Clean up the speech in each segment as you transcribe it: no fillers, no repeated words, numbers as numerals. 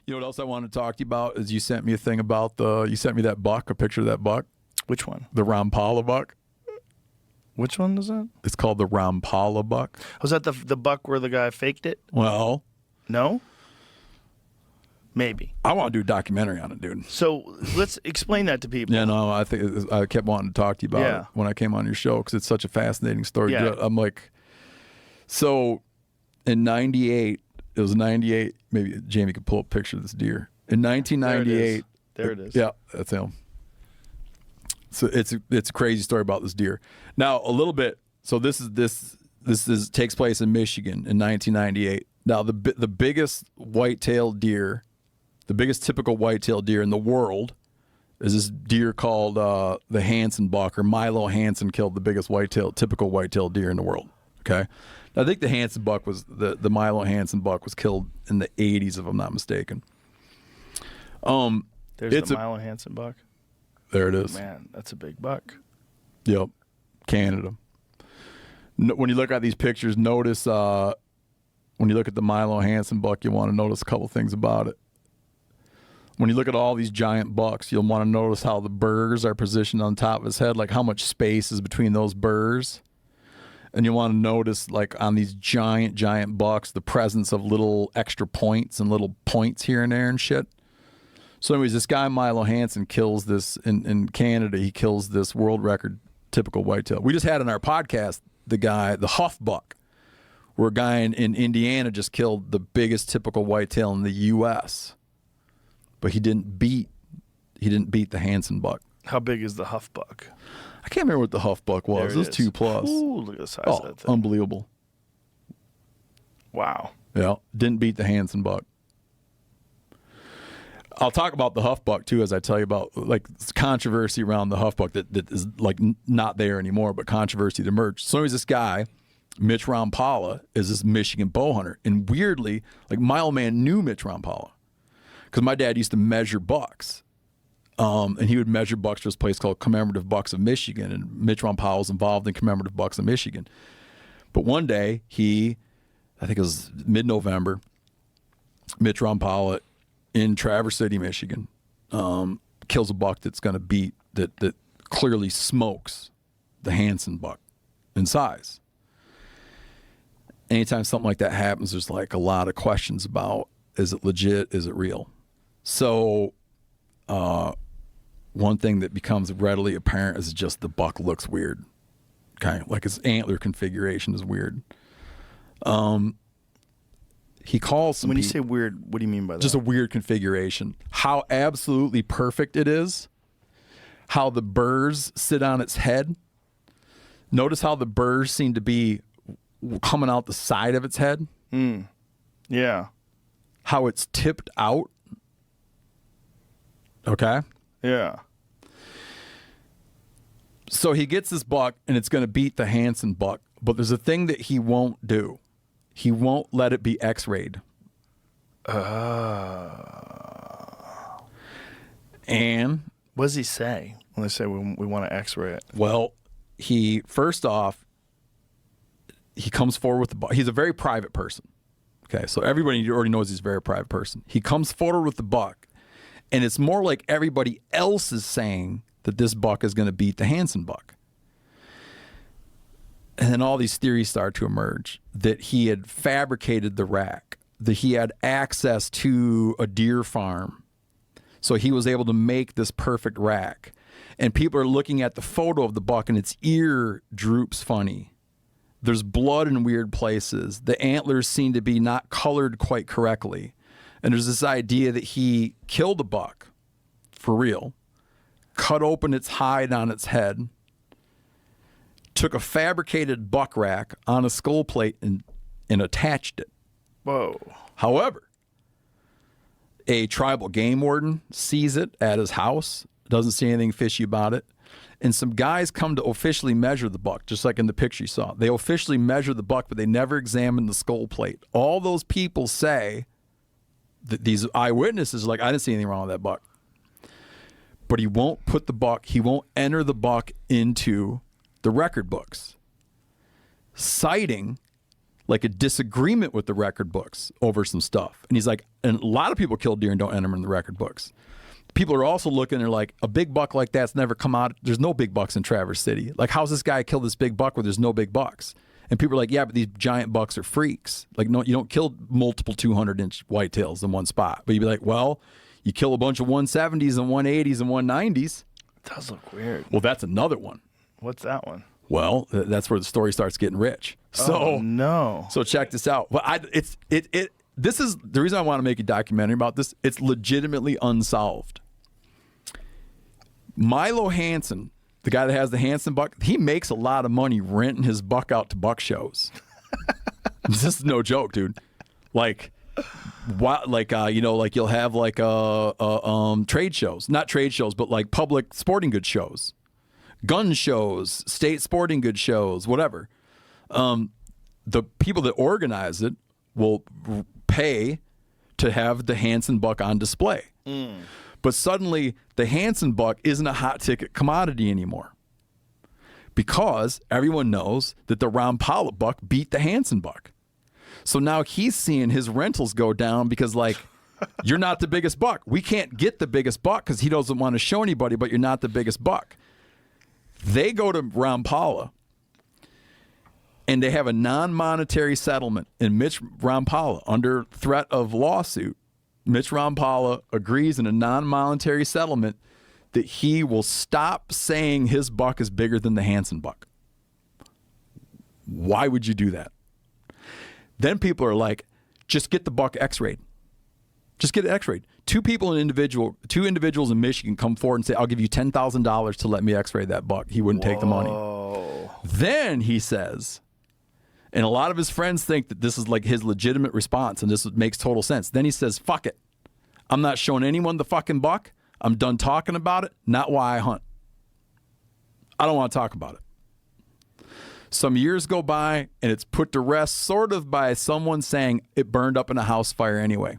You know what else I wanted to talk to you about is you sent me a thing about you sent me that buck, a picture of that buck. Which one? The Rompola buck. Which one is that? It's called the Rompola buck. Was that the buck where the guy faked it? Well, no? Maybe. I want to do a documentary on it, dude. So let's explain that to people. Yeah, no, I think I kept wanting to talk to you about it when I came on your show because it's such a fascinating story. Yeah. I'm like, so in 98, it was 98, maybe Jamie could pull up a picture of this deer. In 1998. There it is. Yeah, that's him. So it's a crazy story about this deer. Now, a little bit, so this takes place in Michigan in 1998. Now, the biggest white-tailed deer, the biggest typical white-tailed deer in the world is this deer called the Hansen buck, or Milo Hansen killed the biggest typical white-tailed deer in the world. Okay? I think the Hansen buck was, the Milo Hansen buck was killed in the 80s, if I'm not mistaken. There's the Milo Hansen buck. There it is. Man, that's a big buck. Yep. Canada. When you look at these pictures, notice when you look at the Milo Hansen buck, you want to notice a couple things about it. When you look at all these giant bucks, you'll want to notice how the burrs are positioned on top of his head, like how much space is between those burrs. And you want to notice, like, on these giant bucks, the presence of little extra points and little points here and there and shit. So anyways, this guy Milo Hansen kills this in Canada. He kills this world record typical whitetail. We just had on our podcast the Huff buck, where a guy in Indiana just killed the biggest typical whitetail in the U.S. But he didn't beat the Hansen buck. How big is the Huff buck? I can't remember what the Huff buck was. It was 2+. Ooh, look at the size of that thing. Unbelievable. Wow. Yeah, didn't beat the Hansen buck. I'll talk about the Huff buck too, as I tell you about, like, controversy around the Huff buck that is like not there anymore, but controversy that emerged. So there's this guy, Mitch Rompola, is this Michigan bow hunter, and weirdly, like, my old man knew Mitch Rompola because my dad used to measure bucks, and he would measure bucks to this place called Commemorative Bucks of Michigan, and Mitch Rompola was involved in Commemorative Bucks of Michigan. But one day, I think it was mid-November, Mitch Rompola in Traverse City, Michigan, kills a buck that's going to beat, that clearly smokes the Hansen buck in size. Anytime something like that happens, there's like a lot of questions about, is it legit? Is it real? So one thing that becomes readily apparent is just the buck looks weird. Okay, like his antler configuration is weird. He calls some When you people, say weird, what do you mean by that? just a weird configuration. How absolutely perfect it is. How the burrs sit on its head. Notice how the burrs seem to be coming out the side of its head. Yeah. How it's tipped out. Okay? Yeah. So he gets this buck, and it's going to beat the Hansen buck. But there's a thing that he won't do. He won't let it be X-rayed. And what does he say when they say we want to X-ray it? Well, first off, he comes forward with the buck. He's a very private person. Okay, so everybody already knows he's a very private person. He comes forward with the buck, and it's more like everybody else is saying that this buck is going to beat the Hansen buck. And then all these theories start to emerge that he had fabricated the rack, that he had access to a deer farm. So he was able to make this perfect rack. And people are looking at the photo of the buck, and its ear droops funny. There's blood in weird places. The antlers seem to be not colored quite correctly. And there's this idea that he killed the buck for real, cut open its hide on its head, took a fabricated buck rack on a skull plate and attached it. Whoa. However, a tribal game warden sees it at his house, doesn't see anything fishy about it, and some guys come to officially measure the buck, just like in the picture you saw. They officially measure the buck, but they never examine the skull plate. All those people say, that these eyewitnesses are like, I didn't see anything wrong with that buck. But he won't enter the buck into the record books, citing like a disagreement with the record books over some stuff. And he's like, and a lot of people kill deer and don't enter them in the record books. People are also looking, they're like, a big buck like that's never come out. There's no big bucks in Traverse City. Like, how's this guy kill this big buck where there's no big bucks? And people are like, yeah, but these giant bucks are freaks. Like, no, you don't kill multiple 200-inch whitetails in one spot. But you'd be like, well, you kill a bunch of 170s and 180s and 190s. It does look weird. Well, that's another one. What's that one? Well, that's where the story starts getting rich. So no. So check this out. Well, this is the reason I want to make a documentary about this. It's legitimately unsolved. Milo Hansen, the guy that has the Hansen buck, he makes a lot of money renting his buck out to buck shows. This is no joke, dude. Like, what? Like, like you'll have like trade shows, not trade shows, but like public sporting goods shows, gun shows, state sporting goods shows, whatever. The people that organize it will pay to have the Hansen buck on display. But suddenly, the Hansen buck isn't a hot ticket commodity anymore because everyone knows that the Rompola buck beat the Hansen buck. So now he's seeing his rentals go down because, like, you're not the biggest buck. We can't get the biggest buck because he doesn't want to show anybody, but you're not the biggest buck. They go to Rompola, and they have a non-monetary settlement. And Mitch Rompola, under threat of lawsuit, Mitch Rompola agrees in a non-monetary settlement that he will stop saying his buck is bigger than the Hansen buck. Why would you do that? Then people are like, just get the buck x-rayed. Just get it x-rayed. Two individuals in Michigan come forward and say, I'll give you $10,000 to let me x-ray that buck. He wouldn't take the money. Then he says, and a lot of his friends think that this is like his legitimate response and this makes total sense. Then he says, fuck it. I'm not showing anyone the fucking buck. I'm done talking about it. Not why I hunt. I don't want to talk about it. Some years go by and it's put to rest sort of by someone saying it burned up in a house fire anyway.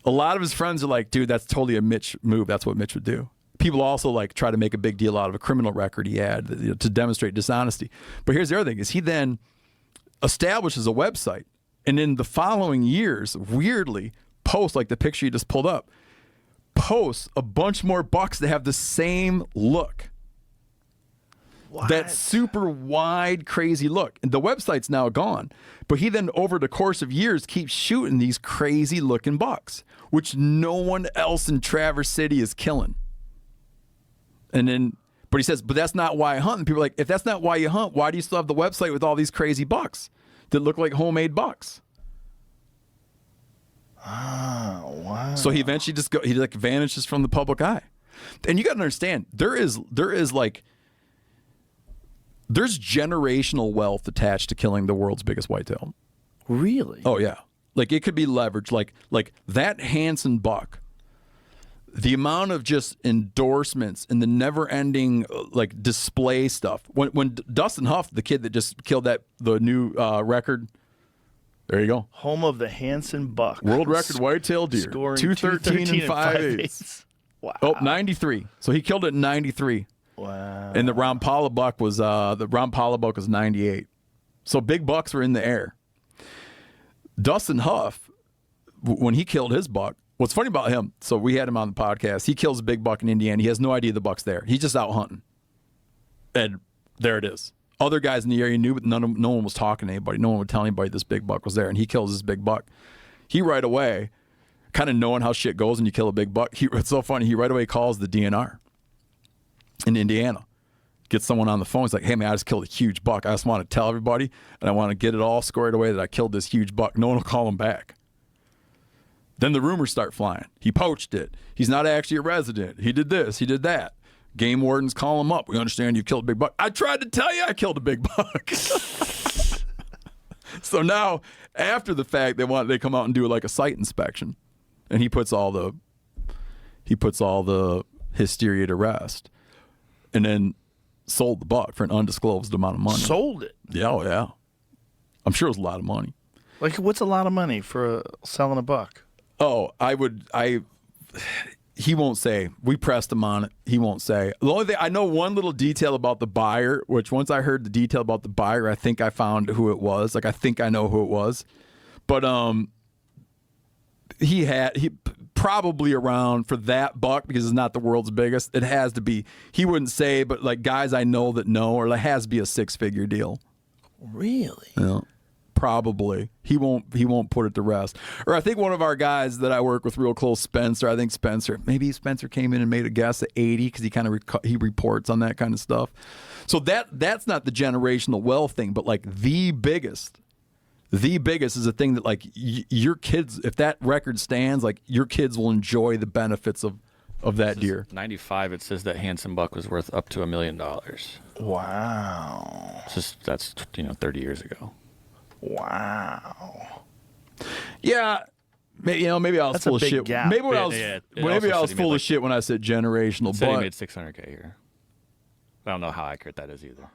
A lot of his friends are like, dude, that's totally a Mitch move. That's what Mitch would do. People also like try to make a big deal out of a criminal record he had to demonstrate dishonesty. But here's the other thing is he then establishes a website and in the following years, weirdly, posts like the picture you just pulled up, posts a bunch more bucks that have the same look. What? That super wide, crazy look. And the website's now gone. But he then, over the course of years, keeps shooting these crazy looking bucks, which no one else in Traverse City is killing. And then, but he says, but that's not why I hunt. And people are like, if that's not why you hunt, why do you still have the website with all these crazy bucks that look like homemade bucks? Oh, wow. So he eventually he like vanishes from the public eye. And you got to understand, there's generational wealth attached to killing the world's biggest whitetail. Really? Oh yeah. Like it could be leveraged. Like that Hansen buck. The amount of just endorsements and the never-ending like display stuff. When Dustin Huff, the kid that just killed the new record, there you go. Home of the Hansen buck. World record whitetail deer. Scoring 213 and 5/8. Wow. Oh, 93. So he killed it in 93. Wow. And the Rompola buck was 98. So big bucks were in the air. Dustin Huff, when he killed his buck, what's funny about him, so we had him on the podcast. He kills a big buck in Indiana. He has no idea the buck's there. He's just out hunting. And there it is. Other guys in the area knew, but no one was talking to anybody. No one would tell anybody this big buck was there. And he kills this big buck. He right away, kind of knowing how shit goes when you kill a big buck, it's so funny. He right away calls the DNR in Indiana. Gets someone on the phone. He's like, hey, man, I just killed a huge buck. I just want to tell everybody, and I want to get it all squared away that I killed this huge buck. No one will call him back. Then the rumors start flying. He poached it. He's not actually a resident. He did this. He did that. Game wardens call him up. We understand you killed a big buck. I tried to tell you I killed a big buck. So now, after the fact, they come out and do like a site inspection, and he puts all the hysteria to rest, and then sold the buck for an undisclosed amount of money. Sold it? Yeah, oh yeah. I'm sure it was a lot of money. Like, what's a lot of money for selling a buck? Oh, he won't say. We pressed him on it. He won't say. The only thing I know, one little detail about the buyer, which once I heard the detail about the buyer, I think I found who it was. Like I think I know who it was, but he probably around for that buck because it's not the world's biggest. It has to be. He wouldn't say, but like guys I know that know, or it has to be a 6-figure deal. Really? Yeah. Probably. He won't put it to rest. Or I think one of our guys that I work with real close, Spencer, maybe Spencer came in and made a guess at 80 because he kind of he reports on that kind of stuff. So that's not the generational wealth thing, but like the biggest is a thing that like your kids, if that record stands, like your kids will enjoy the benefits of that deer. 95, it says that Hansen buck was worth up to $1 million. Wow. That's 30 years ago. Wow. Yeah. Maybe I was That's a full of big shit. gap. Maybe I also was said he full made of shit when I said generational. Said he But made $600K here. I don't know how accurate that is either.